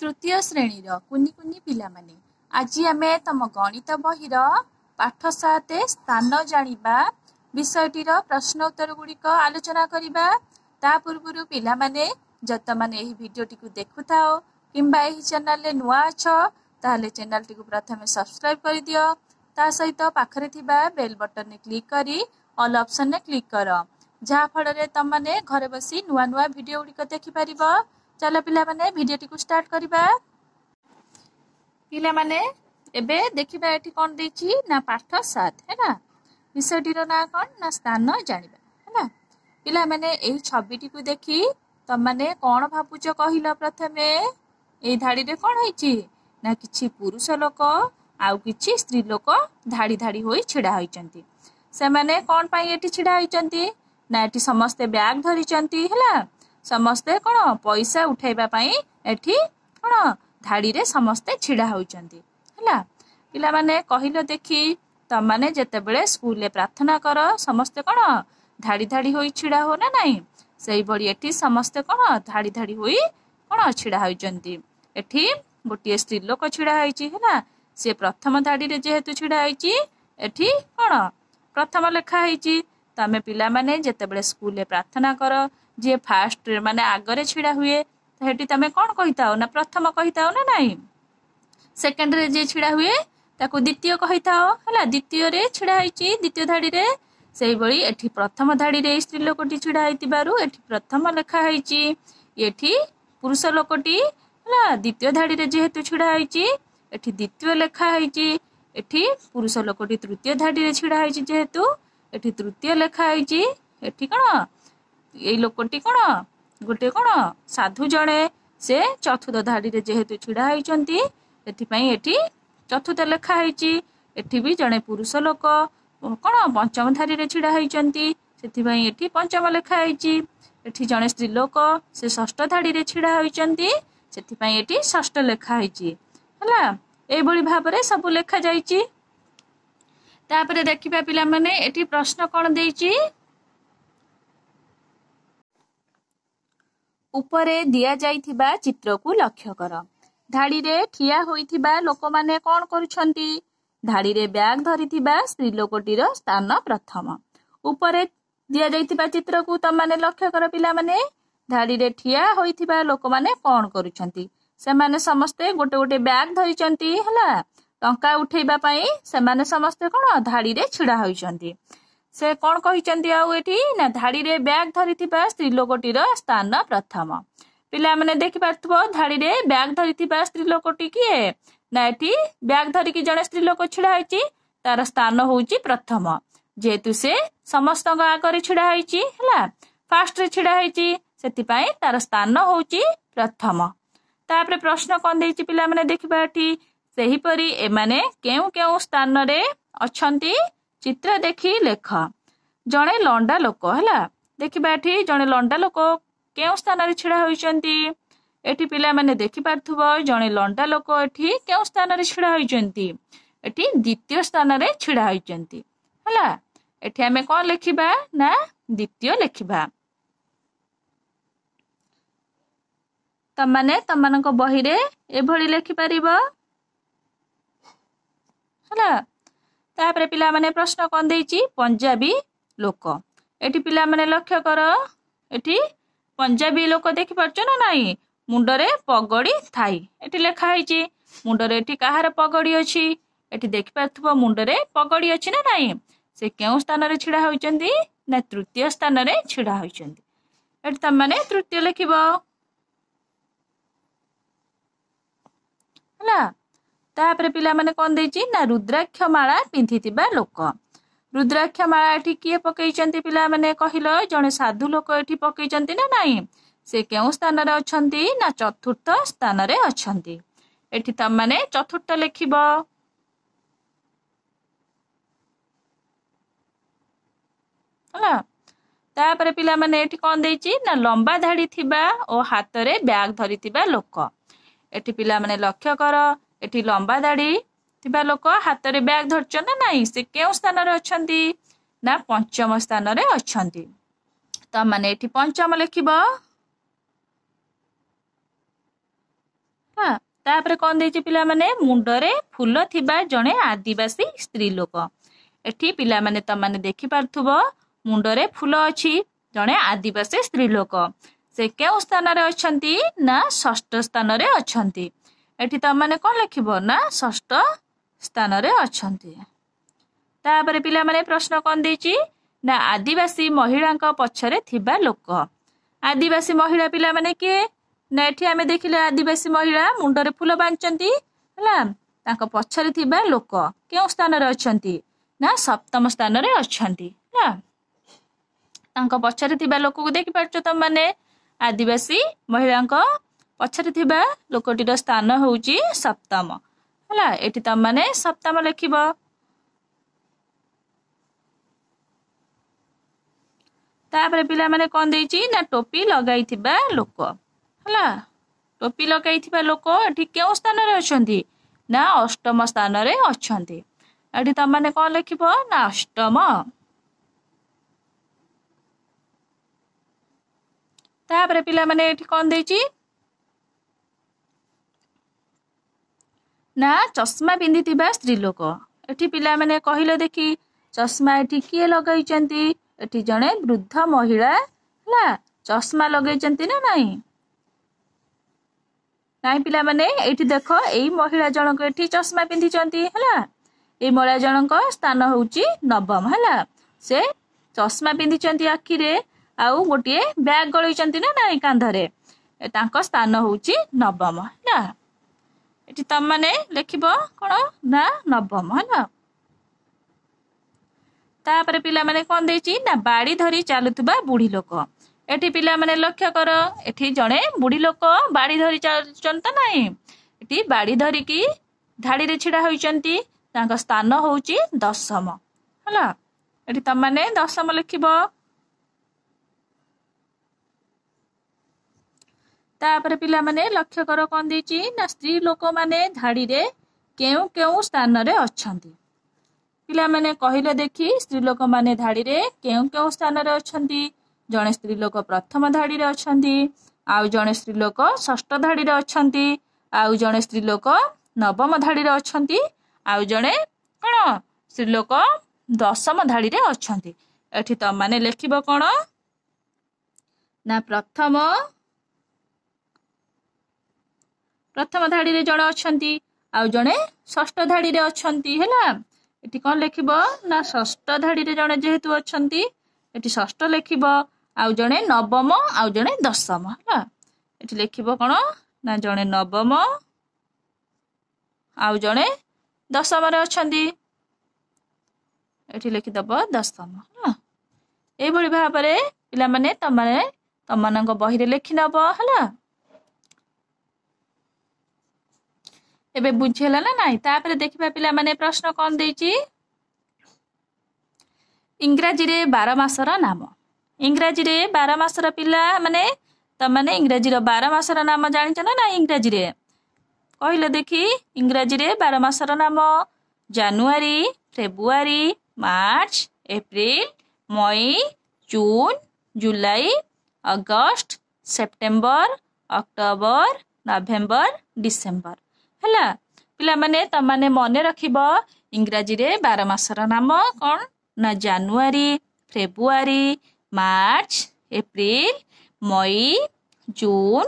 तृतीय श्रेणीर कुनी कुनी पिला माने आज आमे तम गणित बहिर पाठ 7 स्थान जानिबा विषयटीर प्रश्न उत्तर गुड़िक आलोचना करिबा। ता पूर्व पिला माने जत माने एही भिडियोटी को देखुथाओ किंबा एही चैनल ले नुआ अछ ताले चैनल टी को प्रथमे सब्सक्राइब कर दियो। ता सहित पाखरे थिबा बेल बटन ने क्लिक करी ऑल ऑप्शन ने क्लिक कर जहा फल रे तम माने घरे बसी नुआ नुआ भिडियो गुड़िक देखि परिबो। चलो पिला माने भिडियोटी को स्टार्ट करिबा। पिला माने एबे देखिबा एठी कोन देछि ना पाठ 7 है ना विषयटीर ना कोन ना स्थान जानिबा है ना। पिला माने एही छबिटी को देखि तम माने कोन भाबुछ कहिला। प्रथमे एही धाड़ी रे कोन होइछि ना किछि पुरुष लोक आउ किछि स्त्री लोक धाड़ी धाड़ी होई छिडा होइचंती। से माने कोन पई एठी छिडा होइचंती ना एठी समस्ते बैग धरिचंती हैला। समस्ते कोन पैसा उठाइबा पई एठी कोन धाड़ी रे समस्ते छिडा होइचंती हैला। पिला माने कहिलो देखि तम माने जते बेले स्कूल ले प्रार्थना कर समस्ते कोन धाड़ी धाड़ी होई छिडा हो ना नाही। सेही बडी एठी समस्ते कोन धाड़ी धाड़ी होई कोन छिडा होइचंती। एठी गोटिए स्त्री लोक छिडा होइची हैला। से प्रथम धाड़ी रे जेहेतु छिडा होइची एठी कोन प्रथम लेखा होइची। तमे पिला माने जते बेले स्कूल ले प्रार्थना कर जे फास्ट माने आगरे छिडा हुए हेटी तमे कोन कहिताओ ना प्रथम कहिताओ ना नाही। सेकंड रे जे छिडा हुए ताको द्वितीय कहिताओ हैला। द्वितीय रे छिडा होइची द्वितीय धाड़ी रे सेही बळी एठी प्रथम धाड़ी रे स्त्री लोकटी छिडा होइतिबारु एठी प्रथम लेखा होइची। एठी पुरुष लोकटी हैला द्वितीय धाड़ी रे जेहेतु छिडा होइची एठी द्वितीय लेखा होइची। एठी पुरुष लोकटी तृतीय धाड़ी रे छिडा होइची जेहेतु एठी तृतीय लेखा होइची। एठी कोन एई लोकटी कोन गोटे कोन साधु जणे से चतुर्थ धाड़ी रे जेहेतु छिडा होइचंती एथि पई एठी चतुर्थ लेखा होइची। एठी भी जणे पुरुष लोक कोन पंचम धाड़ी रे छिडा होइचंती सेथि पई एठी पंचम लेखा होइची। एठी जणे स्त्री लोक से षष्ठ धाड़ी रे छिडा होइचंती सेथि पई एठी षष्ठ लेखा होइची हैला। ए बळी भाबरे सब लेखा जाइची। तापरे देखिबा पिला माने एठी प्रश्न कोन देइची उपरे दिया जाइथिबा चित्र को लक्ष्य कर। धाड़ी रे ठिया होइथिबा लोक माने कोन करूछंती धाड़ी रे बैग धरिथिबा स्त्री लोकटीर स्थान प्रथम। उपरे दिया जाइथिबा चित्र को तम माने लक्ष्य कर। पिला माने धाड़ी रे ठिया होइथिबा लोक माने कोन करूछंती से माने समस्ते गोटे गोटे बैग धरिचंती हैला। टंका उठेइबा पई से माने समस्ते कोन धाड़ी रे छिडा होइचंती। से कोन कहिचंती आउ एठी ना धाड़ी रे बैग धरिथिबा स्त्री लोकटीर स्थान प्रथम। पिला माने देखि पारथबो धाड़ी रे बैग धरिथिबा स्त्री लोकटी किए ना एठी बैग धरि कि जणे स्त्री लोक छिडा होइची तार स्थान होउची प्रथम जेतु से समस्त आगरे छिडा होइची हैला। फास्ट रे छिडा होइची सेति पई तार स्थान होउची प्रथम। तापरे प्रश्न कोन देइची पिला माने देखिबा एठी सेही परी ए माने केउ केउ स्थान रे अछंती चित्र देखि लेख। जणे लंडा लोक हैला देखिबा एठी जणे लंडा लोक केउ स्थान रे छिडा होइचंती। एठी पिला माने देखि पारथुबो जणे लंडा लोक एठी केउ स्थान रे छिडा होइचंती एठी द्वितीय स्थान रे छिडा होइचंती हैला। एठी हमें कोन लेखिबा ना द्वितीय लेखिबा। तमाने तमानक बही रे ए भଳି लेखि परिबो हैला। तापरे पिला माने प्रश्न कोन देइची पंजाबी लोक। एठी पिला माने लक्ष्य कर एठी पंजाबी लोक देखि परछ ना नाही मुंडरे पगड़ी थाई एठी लेखा होइची। मुंडरे एठी काहार पगड़ी अछि एठी देखि पाथबो मुंडरे पगड़ी अछि ना नाही। से केउ स्थान रे छिडा होइचंती ना तृतीय स्थान रे छिडा होइचंती। एठी त माने तृतीय लेखिबो हैला। तापरे पिला माने कोन देइची ना रुद्राक्ष माला पिंधितिबा लोक। रुद्राक्ष माला एठी किए पकेइचंती पिला माने कहिलो जणे साधु लोक एठी पकेइचंती ना नाही। से केउ स्थान रे अछंती ना चतुर्थ स्थान रे अछंती। एठी त माने चतुर्थ लेखिबो हैला। तापरे पिला माने एठी कोन देइची ना लंबा धाड़ी थिबा ओ हाथ रे बैग धरितिबा लोक। एठी पिला माने लक्ष्य कर एठी लंबा दाढ़ी थिबा लोक हाथ रे बैग धरछन ना नाही। से केउ स्थान रे अछंती ना पंचम स्थान रे अछंती। त माने एठी पंचम लेखिबो हाँ तापर कौन देछि पिला माने मुंडरे फूल थिबा जणे आदिवासी स्त्री लोक। एठी पिला माने त माने देखि पारथुबो मुंडरे फूल अछि जणे आदिवासी स्त्री लोक। से केउ स्थान रे अछंती ना षष्ठ स्थान रे अछंती। एठी त माने कोन लिखिबो ना षष्ठ स्थान रे अछंती। तापर पिला माने प्रश्न कोन देछि ना आदिवासी महिलांक पछरे थिबा लोक। आदिवासी महिला पिला माने के ना एठी आमे देखिले आदिवासी महिला मुंडरे फूल बांचंती हला तांको पछरे थिबा लोक केउ स्थान रे अछंती ना सप्तम स्थान रे अछंती हला। तांको पछरे थिबा लोक को देखि पारछो त माने आदिवासी महिलांक पछरे थिबा लोकटीर स्थान होउची सप्तम हला। एठी त माने सप्तम लिखिबो। तापर पिला माने कोन देछि ना टोपी लगाइथिबा लोक हला। टोपी लगाइथिबा लोक एठी केउ स्थान रे अछंती ना अष्टम स्थान रे अछंती। एठी त माने कोन लिखिबो ना अष्टम। तापर पिला माने एठी कोन देछि ना चश्मा पिंधिथिबा स्त्री लोक। एठी पिला माने कहिले देखि चश्मा एठी किए लगाइचंती एठी जणे वृद्ध महिला हला चश्मा लगाइचंती ना नाही नाइ पिला माने एठी देखो एई महिला जनक एठी चश्मा पिंधिचंती हला। एई महिला जनक स्थान होउची नवम हला। से चश्मा पिंधिचंती आखी रे आउ गोटिए बैग गळैचंती ना नाही कांधरे तांको स्थान होउची नवम हला। एठी त माने लिखिबो कोन ना नवम हला। तापर पिला माने कोन देछि ना बाड़ी धरी चालुथबा बुढ़ी लोक। एठी पिला माने लक्ष्य कर एठी जणे बुढ़ी लोक बाड़ी धरी चलत नाही एठी बाड़ी धरी की धाड़ी रे छिड़ा होइचंती तांका स्थान होउची दशम हला। एठी त माने दशम लिखिबो। तापर पिला माने लक्ष्य कर कोन देछि ना स्त्री लोक माने धाड़ी रे केउ केउ स्थान रे अछंती। पिला माने कहिले देखि स्त्री लोक माने धाड़ी रे केउ केउ स्थान रे अछंती। जणे स्त्री लोक प्रथम धाड़ी रे अछंती आउ जणे स्त्री लोक षष्ठ धाड़ी रे अछंती आउ जणे स्त्री लोक नवम धाड़ी रे अछंती आउ जणे कोन स्त्री लोक दशम धाड़ी रे अछंती। एठी त माने लिखिबो कोन ना प्रथम धाड़ी रे जणे अछंती आउ जणे षष्ठ धाड़ी रे अछंती हला। एठी कोन लिखिबो ना षष्ठ धाड़ी रे जणे जेहेतु अछंती एठी षष्ठ लिखिबो आउ जणे नवम आउ जणे दशम हला। एठी लिखिबो कोन ना जणे नवम आउ जणे दशम रे अछंती एठी लिखि दबो दशम हला। एई भली भाबरे पिला माने तमनक बही रे लिखि नबो हला। एबे बुझेला ना नाही। तापर देखिबा पिला माने प्रश्न कोन देछि इंग्रजी रे 12 मासर नाम। इंग्रजी रे 12 मासर पिला माने त माने इंग्रजी रो 12 मासर नाम जानिछ ना ना इंग्रजी रे कहिले देखि इंग्रजी रे 12 मासर नाम जनवरी फेब्रुआरी मार्च एप्रिल मई जून जुलाई अगस्त सेप्टेम्बर अक्टोबर नवेम्बर डिसेम्बर हला। पिला माने त माने मने रखिबो इंग्रजी रे 12 मासर नाम कोन ना जनवरी फेब्रुआरी मार्च एप्रिल मई जून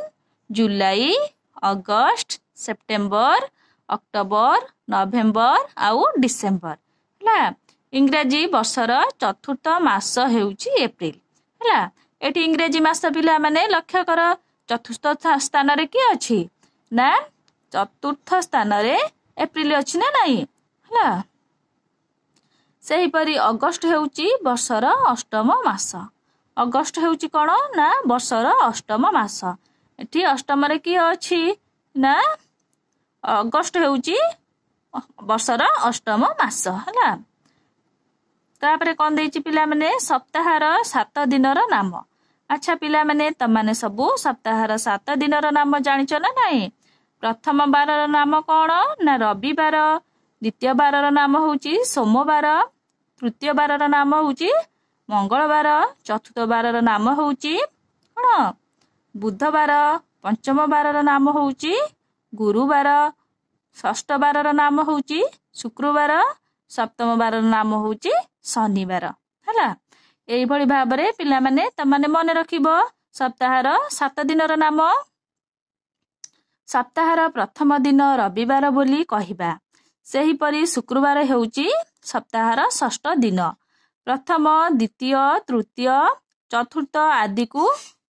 जुलाई अगस्त सेप्टेम्बर अक्टोबर नवेम्बर आउ डिसेम्बर हला। इंग्रजी वर्षर चतुर्थ मास हेउची एप्रिल हला। एठी इंग्रजी मास पिला माने लक्ष्य कर चतुर्थ स्थान रे की अछि ना चतुर्थ स्थान रे एप्रिल अछि ना नाही हला। सेही परी अगस्त हेउची वर्षर अष्टम मास। अगस्त हेउची कोन ना वर्षर अष्टम मास। एठी अष्टम रे की अछि ना अगस्त हेउची वर्षर अष्टम मास हला। तापरे कोन देछि पिला माने सप्ताहर 7 दिनर नाम। अच्छा पिला माने त माने सबु सप्ताहर 7 दिनर नाम जानिछ ना नाही। प्रथम बारर नाम कोन ना रविवार द्वितीय बारर नाम होउची सोमवार तृतीय बारर नाम होउची मंगलवार चतुर्थ बारर नाम होउची कोन बुधवार पंचम बारर नाम होउची ଗୁରୁବାର, ଷଷ୍ଠ ବାରର ନାମ ହେଉଛି ଶୁକ୍ରବାର, ସପ୍ତମ ବାରର ନାମ ହେଉଛି ଶନିବାର। ହେଲା, ଏଇଭଳି ଭାବରେ ପିଲାମାନେ ତମାନେ ମନେ ରଖିବ ସପ୍ତାହର 7 ଦିନର ନାମ। ସପ୍ତାହର ପ୍ରଥମ ଦିନ ରବିବାର ବୋଲି କହିବା। ସେହିପରି ଶୁକ୍ରବାର ହେଉଛି ସପ୍ତାହର ଷଷ୍ଠ ଦିନ। ପ୍ରଥମ, ଦ୍ୱିତୀୟ, ତୃତୀୟ, ଚତୁର୍ଥ ଆଦିକୁ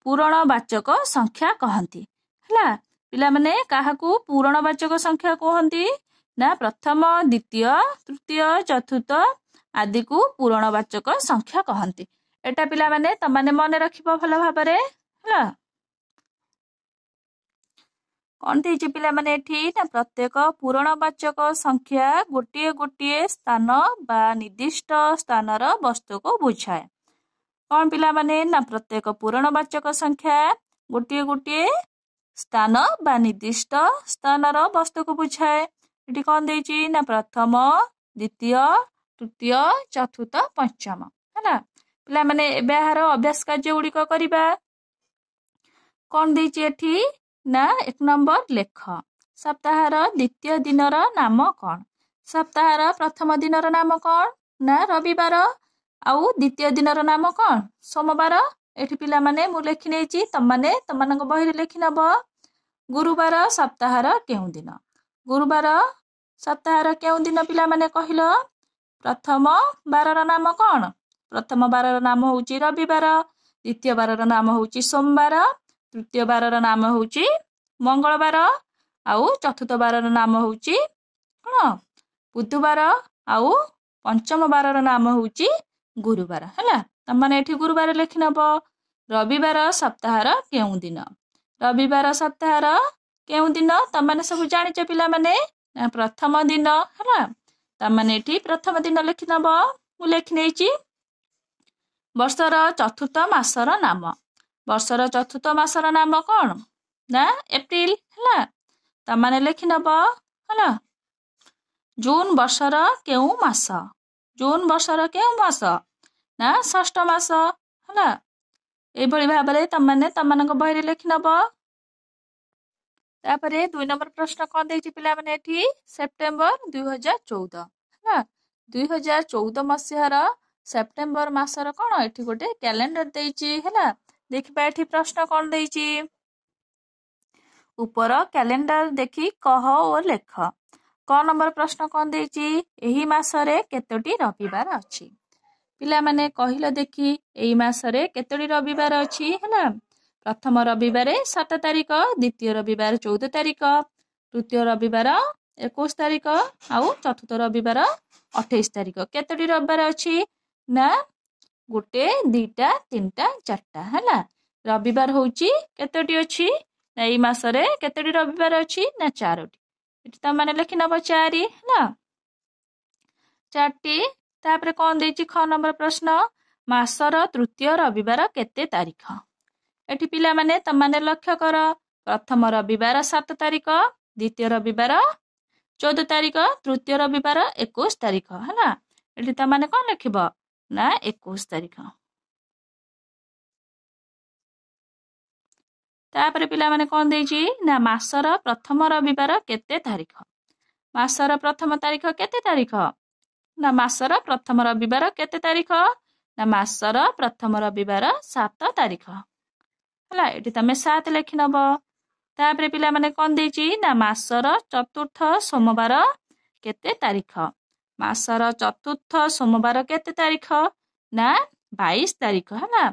ପୂରଣବାଚକ ସଂଖ୍ୟା କହନ୍ତି। ହେଲା, ପିଲାମାନେ କାହାକୁ ପୂରଣବାଚକ ସଂଖ୍ୟା କୁହନ୍ତି? ନା ପ୍ରଥମ, ଦ୍ୱିତୀୟ, ତୃତୀୟ, ଚତୁର୍ଥ ଆଦିକୁ ପୂରଣବାଚକ ସଂଖ୍ୟା କହନ୍ତି। ଏଟା ପିଲାମାନେ ତମାନେ ମନେ ରଖିବ ଭଲ ଭାବରେ। ହେଲା, କ'ଣ ଦେଇଛି ପିଲାମାନେ ଏଠି? ନା ପ୍ରତ୍ୟେକ ପୂରଣବାଚକ ସଂଖ୍ୟା ଗୋଟିଏ ଗୋଟିଏ ସ୍ଥାନ ବା ନିର୍ଦ୍ଦିଷ୍ଟ ସ୍ଥାନର ବସ୍ତୁକୁ ବୁଝାଏ। କ'ଣ ପିଲାମାନେ? ନା ପ୍ରତ୍ୟେକ ପୂରଣବାଚକ ସଂଖ୍ୟା ଗୋଟିଏ ଗୋଟିଏ ସ୍ଥାନ ବା ନିର୍ଦ୍ଦିଷ୍ଟ ସ୍ଥାନର ବସ୍ତୁକୁ ବୁଝାଏ। ଏଠି କ'ଣ ଦେଇଛି? ନା ପ୍ରଥମ, ଦ୍ୱିତୀୟ, ତୃତୀୟ, ଚତୁର୍ଥ, ପଞ୍ଚମ। ହେଲା, ପିଲାମାନେ ଏବେ ଏହାର ଅଭ୍ୟାସ କାର୍ଯ୍ୟ ଗୁଡ଼ିକ କରିବା। କ'ଣ ଦେଇଛି ଏଠି? ନା 1 ନମ୍ବର ଲେଖ। ସପ୍ତାହର ଦ୍ୱିତୀୟ ଦିନର ନାମ କ'ଣ? ସପ୍ତାହର ପ୍ରଥମ ଦିନର ନାମ କ'ଣ? ନା ରବିବାର। ଆଉ ଦ୍ୱିତୀୟ ଦିନର ନାମ କ'ଣ? ସୋମବାର। ଏଠି ପିଲାମାନେ ମୁଁ ଲେଖି ନେଇଛି, ତମାନେ ତମାନଙ୍କ ବହିରେ ଲେଖି ନେବ। ଗୁରୁବାର ସପ୍ତାହର କେଉଁ ଦିନ? ଗୁରୁବାର ସପ୍ତାହର କେଉଁ ଦିନ ପିଲାମାନେ କହିଲ? ପ୍ରଥମ ବାରର ନାମ କ'ଣ? ପ୍ରଥମ ବାରର ନାମ ହେଉଛି ରବିବାର। ଦ୍ୱିତୀୟ ବାରର ନାମ ହେଉଛି ସୋମବାର। ତୃତୀୟ ବାରର ନାମ ହେଉଛି ମଙ୍ଗଳବାର। ଆଉ ଚତୁର୍ଥ ବାରର ନାମ ହେଉଛି କ'ଣ? ବୁଧବାର। ଆଉ ପଞ୍ଚମ ବାରର ନାମ ହେଉଛି ଗୁରୁବାର। ହେଲା, ତମାନେ ଏଠି ଗୁରୁବାର ଲେଖି ନେବ। ରବିବାର ସପ୍ତାହର କେଉଁ ଦିନ? ରବିବାର ସପ୍ତାହର କେଉଁ ଦିନ ତମାନେ ସବୁ ଜାଣିଛ ପିଲାମାନେ? ନା ପ୍ରଥମ ଦିନ। ହେଲା, ତମାନେ ଏଠି ପ୍ରଥମ ଦିନ ଲେଖି ନେବ। ମୁଁ ଲେଖି ନେଇଛି। ବର୍ଷର ଚତୁର୍ଥ ମାସର ନାମ। ବର୍ଷର ଚତୁର୍ଥ ମାସର ନାମ କ'ଣ? ନା ଏପ୍ରିଲ। ହେଲା, ତମାନେ ଲେଖି ନେବ। ହେଲା, ଜୁନ ବର୍ଷର କେଉଁ ମାସ? ଜୁନ ବର୍ଷର କେଉଁ ମାସ? ନା ଷଷ୍ଠ ମାସ। ହେଲା, ଏଇଭଳି ଭାବରେ ତମାନେ ତମାନଙ୍କ ବହିରେ ଲେଖି ନେବ। ତାପରେ 2 ନମ୍ବର ପ୍ରଶ୍ନ କ'ଣ ଦେଇଛି ପିଲାମାନେ ଏଠି? ସେପ୍ଟେମ୍ବର 2014। ହେଲା, 2014 ମସିହାର ସେପ୍ଟେମ୍ବର ମାସର କ'ଣ ଏଠି ଗୋଟେ କ୍ୟାଲେଣ୍ଡର ଦେଇଛି। ହେଲା, ଦେଖିବା ଏଠି ପ୍ରଶ୍ନ କ'ଣ ଦେଇଛି। ଉପର କ୍ୟାଲେଣ୍ଡର ଦେଖି କହ ଓ ଲେଖ। କ ନମ୍ବର ପ୍ରଶ୍ନ କ'ଣ ଦେଇଛି? ଏହି ମାସରେ କେତୋଟି ରବିବାର ଅଛି? ପିଲାମାନେ କହିଲ ଦେଖି, ଏହି ମାସରେ କେତୋଟି ରବିବାର ଅଛି? ହେଲା, ପ୍ରଥମ ରବିବାର 7 ତାରିଖ, ଦ୍ୱିତୀୟ ରବିବାର 14 ତାରିଖ, ତୃତୀୟ ରବିବାର 21 ତାରିଖ, ଆଉ ଚତୁର୍ଥ ରବିବାର 28 ତାରିଖ। କେତୋଟି ରବିବାର ଅଛି? ନା 1, 2, 3, 4। ହେଲା, ରବିବାର ହେଉଛି କେତୋଟି ଅଛି? ନା ଏଇ ମାସରେ କେତୋଟି ରବିବାର ଅଛି? ନା 4ଟି। ଏଠି ତମାନେ ଲେଖି ନେବ 4। ହେଲା, 4ଟି। ତାପରେ କ'ଣ ଦେଇଛି? ଖ ନମ୍ବର ପ୍ରଶ୍ନ, ମାସର ତୃତୀୟ ରବିବାର କେତେ ତାରିଖ? ଏଠି ପିଲାମାନେ ତମାନେ ଲକ୍ଷ୍ୟ କର। ପ୍ରଥମ ରବିବାର 7 ତାରିଖ, ଦ୍ୱିତୀୟ ରବିବାର 14 ତାରିଖ, ତୃତୀୟ ରବିବାର 21 ତାରିଖ। ହେଲା, ଏଠି ତମାନେ କ'ଣ ଲେଖିବ? ନା 21 ତାରିଖ। ତାପରେ ପିଲାମାନେ କ'ଣ ଦେଇଛି? ନା ମାସର ପ୍ରଥମ ରବିବାର କେତେ ତାରିଖ? ମାସର ପ୍ରଥମ ତାରିଖ କେତେ ତାରିଖ? ନା ମାସର ପ୍ରଥମ ରବିବାର କେତେ ତାରିଖ? ନା ମାସର ପ୍ରଥମ ରବିବାର 7 ତାରିଖ। ହେଲା, ଏଠି ତମେ 7 ଲେଖି ନେବ। ତାପରେ ପିଲାମାନେ କ'ଣ ଦେଇଛି? ନା ମାସର ଚତୁର୍ଥ ସୋମବାର କେତେ ତାରିଖ? ମାସର ଚତୁର୍ଥ ସୋମବାର କେତେ ତାରିଖ? ନା 22 ତାରିଖ। ହେଲା,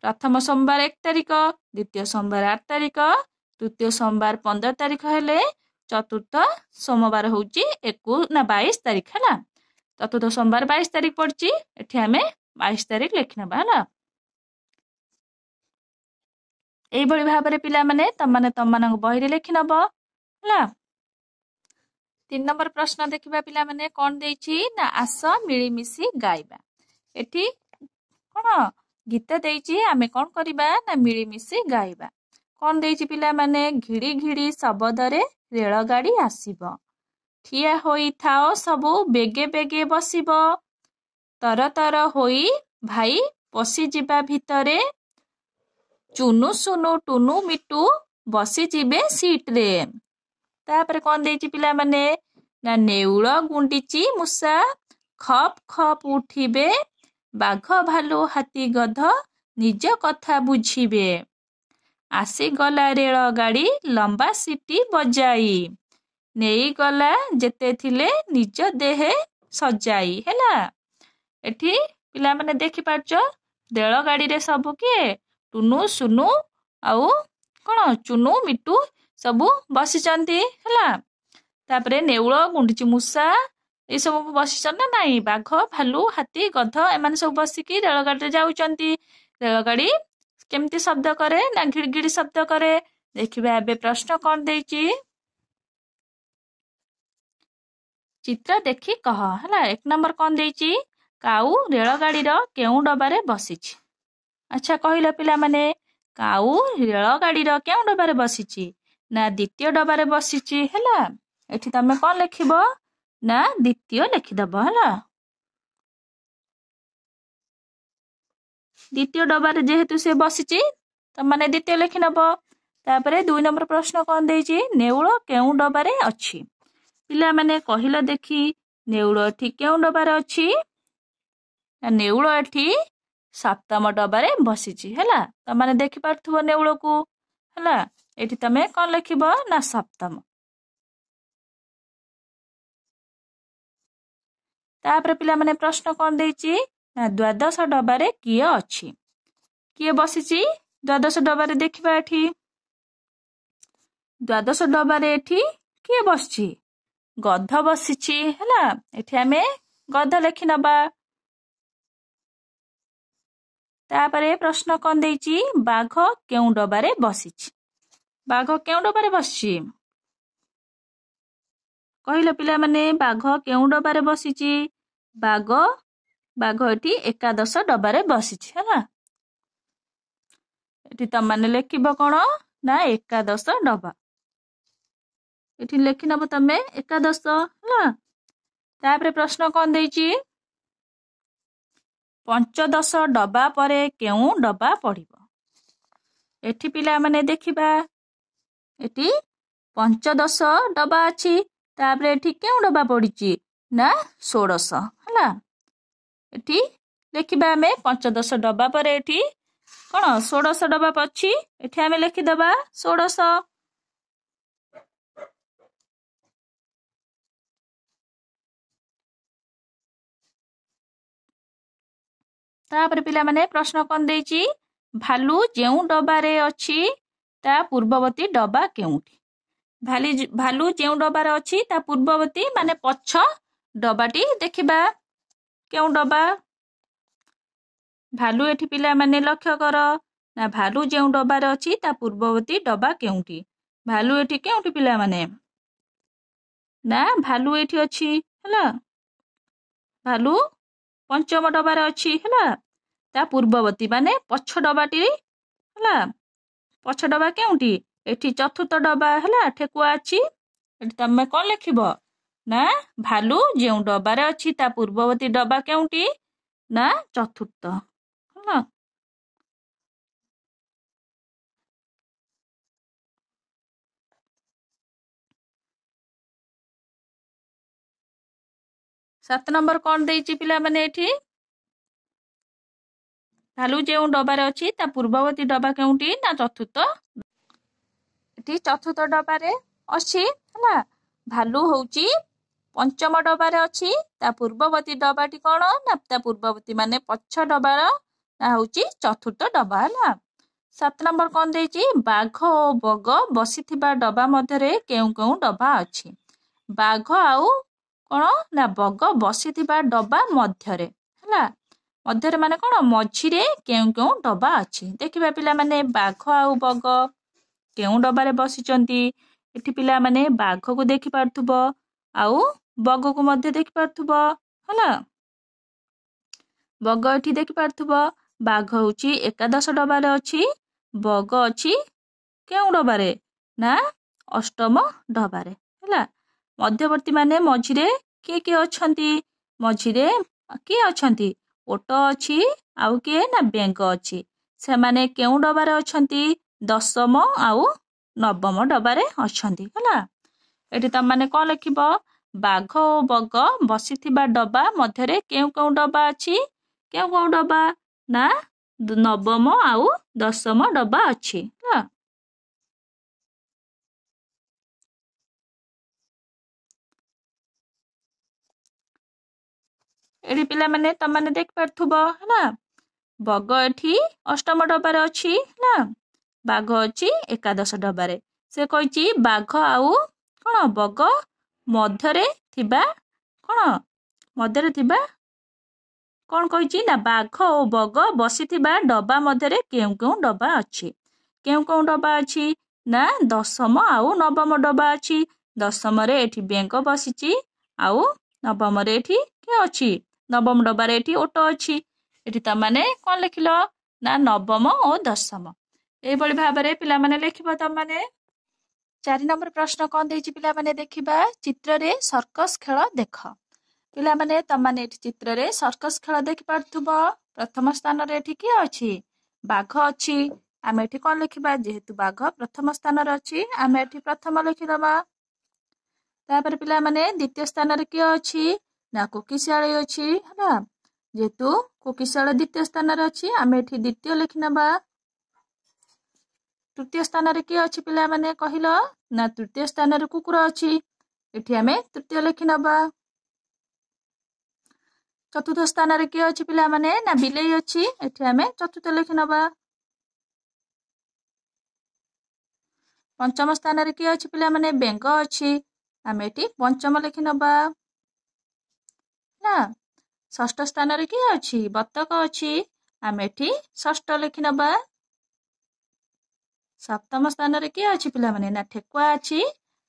ପ୍ରଥମ ସୋମବାର 1 ତାରିଖ, ଦ୍ୱିତୀୟ ସୋମବାର 8 ତାରିଖ, ତୃତୀୟ ସୋମବାର 15 ତାରିଖ ହେଲେ ଚତୁର୍ଥ ସୋମବାର ହେଉଛି 22 ତାରିଖ। ହେଲା, ଚତୁର୍ଥ ସୋମବାର 22 ତାରିଖ ପଡିଛି, ଏଠି ଆମେ 22 ତାରିଖ ଲେଖିନେବା। ହେଲା, এইଭଳି ଭାବରେ ପିଲାମାନେ ତମମାନଙ୍କ ବହିରେ ଲେଖି ନେବ। ହେଲା, 3 ନମ୍ବର ପ୍ରଶ୍ନ ଦେଖିବା ପିଲାମାନେ କ'ଣ ଦେଇଛି? ନା ଆସ ମିଳିମିଶି ଗାଇବା। ଏଠି କ'ଣ ଗୀତ ଦେଇଛି, ଆମେ କ'ଣ କରିବା? ନା ମିଳିମିଶି ଗାଇବା। କ'ଣ ଦେଇଛି ପିଲାମାନେ? ଘିଡ଼ି ଘିଡ଼ି ଶବଦରେ ରେଳଗାଡ଼ି ଆସିବ, ଠିଆ ହୋଇଥାଅ ସବୁ ବେଗେ ବେଗେ ବସିବ, ତର ତର ହୋଇ ଭାଇ ପଶିଯିବା ଭିତରେ, ଚୁନୁ ସୁନୁ ଟୁନୁ ମିଟୁ ବସିଯିବେ ସିଟରେ। तापर कौन देइछि पिला माने ना नेउल गुंडिची मूषा खप खप उठिबे बाघ भालू हाथी गध निज कथा बुझिबे आसीगला रेल गाड़ी लंबा सिटी बजाई नेई गला जेते थिले निज देहे सजाई हैला एठी पिला माने देखि पारछो रेल गाड़ी रे सब किए टुनु सुनु आउ कौन चुनु मिटू सबू बसिचंती हैला तापरे नेउल गुंडिची मूषा ये सब बसिचन ना नहीं बाघ भालू हाथी गध एमाने सब बसिकी रेल गाड़ी रे जाउचंती रेल गाड़ी केमती शब्द करे ना घिड़घिड़ शब्द करे देखिबा एबे प्रश्न कौन देइछि चित्र देखि कह हैला 1 नंबर कौन देइछि काऊ रेल गाड़ी रो केउ डबारे बसिछि अच्छा कहिला पिला माने काऊ रेल गाड़ी रो केउ डबारे बसिछि ना द्वितीय डबारे बसिछि हैला एठी तमे कौन लिखिबो ना द्वितीय लिखिदबो हैला द्वितीय डबारे जेहेतु से बसिछि त माने द्वितीय लिखि नबो तापरे 2 नंबर प्रश्न कौन देइछि नेउल केउ डबारे अछि पिला माने कहिला देखि नेउल एठी केउ डबारे अछि नेउल एठी सप्तम डबारे बसिछि हैला त माने देखि पारथुबो नेउल को हैला एठी तमे कौन लिखिबो ना सप्तम तापर पिला माने प्रश्न कौन देइछि ना द्वादश डबारे किए अछि किए बसिछि द्वादश डबारे देखिबा एठी द्वादश डबारे एठी किए बसिछि गध बसिछि हैला एठी हमें गध लिखि नबा तापरे प्रश्न कौन देइछि बाघ केउ डबारे बसिछि बाघ केउ डबारे बसिछि कहिलो पिला माने बाघ केउ डबारे बसिछि बाघ बाघ एठी एकादश डबारे बसिछि हैला एठी त माने लेखिबो कोन ना एकादश डबा एठी लेखि नबो तमे एकादश हैला तापरे प्रश्न कौन देइछि पंचदश डबा परे केउ डबा पड़िबो एठी पिला माने देखिबा एठी पंचदश डबा अछि तापरे एठी केउ डबा पड़िछि ना 16 हैला एठी लेखिबा हमें पंचदश डबा पर एठी कौन 16 डबा पछि एठी हमें लिखि दबा 16 तापर पिला माने प्रश्न कौन देइछि भालू जेउ डबारे अछि ता पूर्ववर्ती डबा केउठी भालू जेउ डबारे अछि ता पूर्ववर्ती माने पछ डबाटी देखिबा केउ डबा भालू एठी पिला माने लक्ष्य कर ना भालू जेउ डबारे अछि ता पूर्ववर्ती डबा केउठी भालू एठी केउठी पिला माने ना भालू एठी अछि हैला भालू पंचम डबारे अछि हैला ता पूर्ववर्ती माने पछ डबाटी हैला पछ डबा केउठी एठी चतुर्थ डबा हैला ठेकुआ अछि एठी तमे कोन लिखिबो ना भालू जेउ डबारे अछि ता पूर्ववर्ती डबा केउठी ना चतुर्थ हैला 7 नंबर कौन देइछि पिला माने एठी भालू जेउ डबारे अछि ता पूर्ववर्ती डबा केउठी ना चतुर्थ एठी चतुर्थ डबारे अछि हैला भालू होउची पंचम डबारे अछि ता पूर्ववर्ती डबाटी कोन ना ता पूर्ववर्ती माने पछ डबार ना होउची चतुर्थ डबा हैला 7 नंबर कौन देइछि बाघ ओ बग बसिथिबा डबा मध्यरे केउ केउ डबा अछि बाघ आउ कोन ना बग बसिथिबा डबा मध्यरे हैला मध्यरे माने कोन मझिरे केउ केउ डबा अछि देखिबा पिला माने बाघ आउ बग केउ डबारे बसिचंती एठी पिला माने बाघ को देखि पारथुबो आउ बग को मध्य देखि पारथुबो हैला बग एठी देखि पारथुबो बाघ होउची एकादश डबारे अछि बग अछि केउ डबारे ना अष्टम डबारे हैला मध्यवर्ती माने मझिरे के अछंती मझिरे के अछंती ओट अछि आउ के ना बेंग अछि से माने केउ डबारे अछंती दशम आउ नवम डबारे अछंती हैला ଏଠି ତମମାନେ କ'ଣ ଲେଖିବ? ବାଘ ଓ ବଗ ବସିଥିବା ଡବା ମଧ୍ୟରେ କେଉଁ କେଉଁ ଡବା ଅଛି? କେଉଁ କେଉଁ ଡବା? ନା ନବମ ଆଉ 10ମ ଡବା ଅଛି। ହେଲା। ଏଠି ପିଲାମାନେ ତମମାନେ ଦେଖିପାରୁଥିବ ହେଲା। ବଗ ଏଠି 8ମ ଡବାରେ ଅଛି ହେଲା। ବାଘ ଅଛି 11 ଡବାରେ। ସେ କହିଛି ବାଘ ଆଉ କ'ଣ ବଗ ମଧ୍ୟରେ ଥିବା କ'ଣ କହିଛି ନା ବାଘ ଓ ବଗ ବସିଥିବା ଡବା ମଧ୍ୟରେ କେଉଁ କେଉଁ ଡବା ଅଛି? କେଉଁ କେଉଁ ଡବା ଅଛି? ନା 10ମ ଆଉ 9ମ ଡବା ଅଛି। 10ମରେ ଏଠି ବେଙ୍ଗ ବସିଛି ଆଉ 9ମରେ ଏଠି କିଏ ଅଛି? 9ମ ଡବାରେ ଏଠି ଓଟ ଅଛି। ଏଠି ତମମାନେ କ'ଣ ଲେଖିଲ? ନା 9ମ ଓ 10ମ। ଏଇଭଳି ଭାବରେ ପିଲାମାନେ ଲେଖିବ ତମମାନେ। 4 ନମ୍ବର ପ୍ରଶ୍ନ କ'ଣ ଦେଇଛି ପିଲାମାନେ ଦେଖିବା। ଚିତ୍ରରେ ସର୍କସ ଖେଳ ଦେଖ। ପିଲାମାନେ ତମମାନେ ଏଠି ଚିତ୍ରରେ ସର୍କସ ଖେଳ ଦେଖିପାରୁଥିବ। ପ୍ରଥମ ସ୍ଥାନରେ ଏଠି କିଏ ଅଛି? ବାଘ ଅଛି। ଆମେ ଏଠି କ'ଣ ଲେଖିବା? ଯେହେତୁ ବାଘ ପ୍ରଥମ ସ୍ଥାନରେ ଅଛି ଆମେ ଏଠି ପ୍ରଥମ ଲେଖିଦବା। ତାପରେ ପିଲାମାନେ ଦ୍ୱିତୀୟ ସ୍ଥାନରେ କିଏ ଅଛି? ନା କୋକିଶିଆଳି ଅଛି ହେଲା। ଯେହେତୁ କୋକିଶିଆଳ ଦ୍ୱିତୀୟ ସ୍ଥାନରେ ଅଛି ଆମେ ଏଠି ଦ୍ୱିତୀୟ ଲେଖିନେବା। ତୃତୀୟ ସ୍ଥାନରେ କିଏ ଅଛି ପିଲାମାନେ କହିଲ? ନା ତୃତୀୟ ସ୍ଥାନରେ କୁକୁର ଅଛି। ଏଠି ଆମେ ତୃତୀୟ ଲେଖିନେବା। ଚତୁର୍ଥ ସ୍ଥାନରେ କିଏ ଅଛି ପିଲାମାନେ? ନା ବିଲେଇ ଅଛି। ଏଠି ଆମେ ଚତୁର୍ଥ ଲେଖିନେବା। ପଞ୍ଚମ ସ୍ଥାନରେ କିଏ ଅଛି ପିଲାମାନେ? ବେଙ୍ଗ ଅଛି। ଆମେ ଏଠି ପଞ୍ଚମ ଲେଖିନେବା। ନା ଷଷ୍ଠ ସ୍ଥାନରେ କିଏ ଅଛି? ବତକ ଅଛି। ଆମେ ଏଠି ଷଷ୍ଠ ଲେଖିନେବା। ସପ୍ତମ ସ୍ଥାନରେ କିଏ ଅଛି ପିଲାମାନେ? ନା ଠେକୁଆ ଅଛି।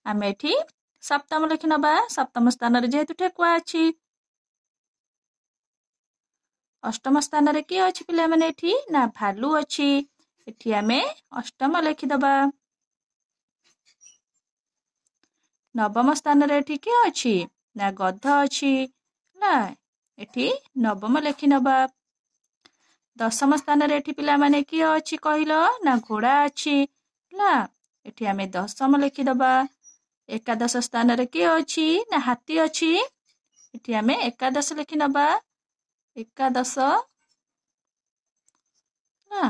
ଆମେ ଏଠି ସପ୍ତମ ଲେଖିନେବା। ସପ୍ତମ ସ୍ଥାନରେ ଯେହେତୁ ଠେକୁଆ ଅଛି। ଅଷ୍ଟମ ସ୍ଥାନରେ କିଏ ଅଛି ପିଲାମାନେ ଏଠି? ନା ଭାଲୁ ଅଛି। ଏଠି ଆମେ ଅଷ୍ଟମ ଲେଖିଦେବା। ନବମ ସ୍ଥାନରେ ଏଠି କିଏ ଅଛି? ନା ଗଧ ଅଛି। ନା ଏଠି ନବମ ଲେଖିନେବା। ଦଶମ ସ୍ଥାନରେ ଏଠି ପିଲାମାନେ କିଏ ଅଛି କହିଲ? ନା ଘୋଡ଼ା ଅଛି ହେଲା। ଏଠି ଆମେ ଦଶମ ଲେଖିଦେବା। ଏକାଦଶ ସ୍ଥାନରେ କିଏ ଅଛି? ନା ହାତୀ ଅଛି। ଏଠି ଆମେ ଏକାଦଶ ଲେଖିନେବା। ଏକାଦଶ ନା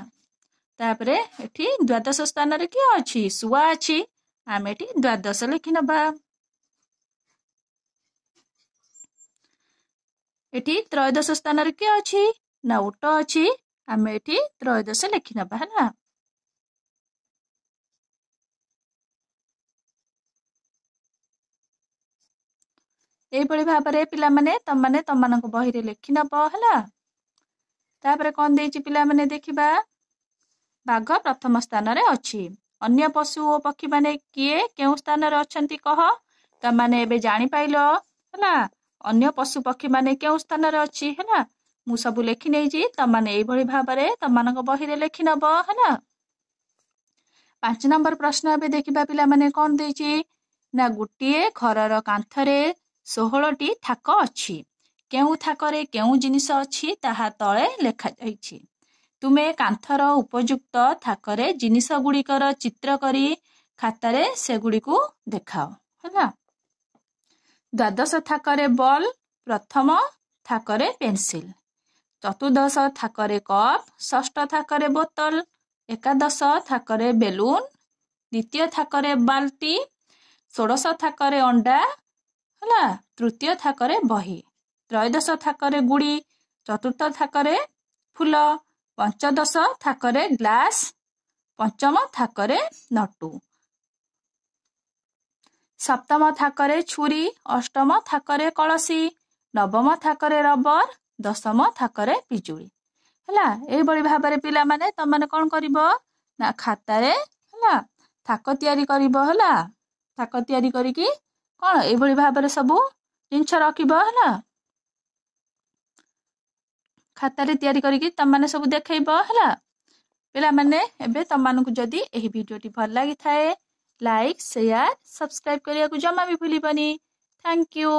ତାପରେ ଏଠି ଦ୍ୱାଦଶ ସ୍ଥାନରେ କିଏ ଅଛି? ଶୁଆ ଅଛି। ଆମେ ଏଠି ଦ୍ୱାଦଶ ଲେଖିନେବା। ଏଠି ତ୍ରୟୋଦଶ ସ୍ଥାନରେ କିଏ ଅଛି? ନା ଓଟ ଅଛି। ଆମେ ଏଠି ତ୍ରୟୋଦଶ ଲେଖିନେବା ହେଲା। এইଭଳି ଭାବରେ ପିଲାମାନେ ତମମାନେ ତମମାନଙ୍କ ବହିରେ ଲେଖିନେବ ହେଲା। ତାପରେ କ'ଣ ଦେଇଛି ପିଲାମାନେ ଦେଖିବା। ବାଘ ପ୍ରଥମ ସ୍ଥାନରେ ଅଛି। ଅନ୍ୟ ପଶୁ ଓ ପକ୍ଷୀମାନେ କିଏ କେଉଁ ସ୍ଥାନରେ ଅଛନ୍ତି କହ। ତମମାନେ ଏବେ ଜାଣିପାରିଲ ହେଲା। ଅନ୍ୟ ପଶୁ ପକ୍ଷୀମାନେ କେଉଁ ସ୍ଥାନରେ ଅଛି ହେଲା। ମୁଁ ସବୁ ଲେଖି ନେଇଛି। ତମମାନେ ଏଇଭଳି ଭାବରେ ତମମାନଙ୍କ ବହିରେ ଲେଖିନେବ ହେଲା। 5 ନମ୍ବର ପ୍ରଶ୍ନ ଏବେ ଦେଖିବା ପିଲାମାନେ କ'ଣ ଦେଇଛି। ନା ଗୋଟିଏ ଘରର କାନ୍ଥରେ 16ଟି ଥାକ ଅଛି। କେଉଁ ଥାକରେ କେଉଁ ଜିନିଷ ଅଛି ତାହା ତଳେ ଲେଖାଯାଇଛି। ତୁମେ କାନ୍ଥର ଉପଯୁକ୍ତ ଥାକରେ ଜିନିଷ ଗୁଡ଼ିକର ଚିତ୍ର କରି ଖାତାରେ ସେଗୁଡ଼ିକୁ ଦେଖାଅ ହେଲା। ଦ୍ୱାଦଶ ଥାକରେ ବଲ୍, ପ୍ରଥମ ଥାକରେ ପେନସିଲ, ଚତୁର୍ଦ୍ଦଶ ଥାକରେ କପ୍, ଷଷ୍ଠ ଥାକରେ ବୋତଲ, ଏକାଦଶ ଥାକରେ ବେଲୁନ, ଦ୍ୱିତୀୟ ଥାକରେ ବାଲ୍ଟି, ଷୋଡ଼ଶ ଥାକରେ ଅଣ୍ଡା ହେଲା। ତୃତୀୟ ଥାକରେ ବହି, ତ୍ରୟୋଦଶ ଥାକରେ ଗୁଡ଼ି, ଚତୁର୍ଥ ଥାକରେ ଫୁଲ, ପଞ୍ଚଦଶ ଥାକରେ ଗ୍ଲାସ, ପଞ୍ଚମ ଥାକରେ ନଟୁ, ସପ୍ତମ ଥାକରେ ଛୁରୀ, ଅଷ୍ଟମ ଥାକରେ କଳସୀ, ନବମ ଥାକରେ ରବର, ଦଶମ ଥାକରେ ପିଜୁଳି ହେଲା। ଏଇଭଳି ଭାବରେ ପିଲାମାନେ ତମମାନେ କ'ଣ କରିବ ନା ଖାତାରେ ହେଲା ଥାକ ତିଆରି କରିବ ହେଲା। ଥାକ ତିଆରି କରିକି କ'ଣ ଏଇଭଳି ଭାବରେ ସବୁ ଜିନିଷ ରଖିବ ହେଲା। ଖାତାରେ ତିଆରି କରିକି ତମମାନେ ସବୁ ଦେଖେଇବ ହେଲା। ପିଲାମାନେ ଏବେ ତମମାନଙ୍କୁ ଯଦି ଏହି ଭିଡ଼ିଓଟି ଭଲ ଲାଗିଥାଏ ଲାଇକ୍, ସେୟାର, ସବସ୍କ୍ରାଇବ୍ କରିବାକୁ ଜମା ବି ଭୁଲିବନି। Thank you.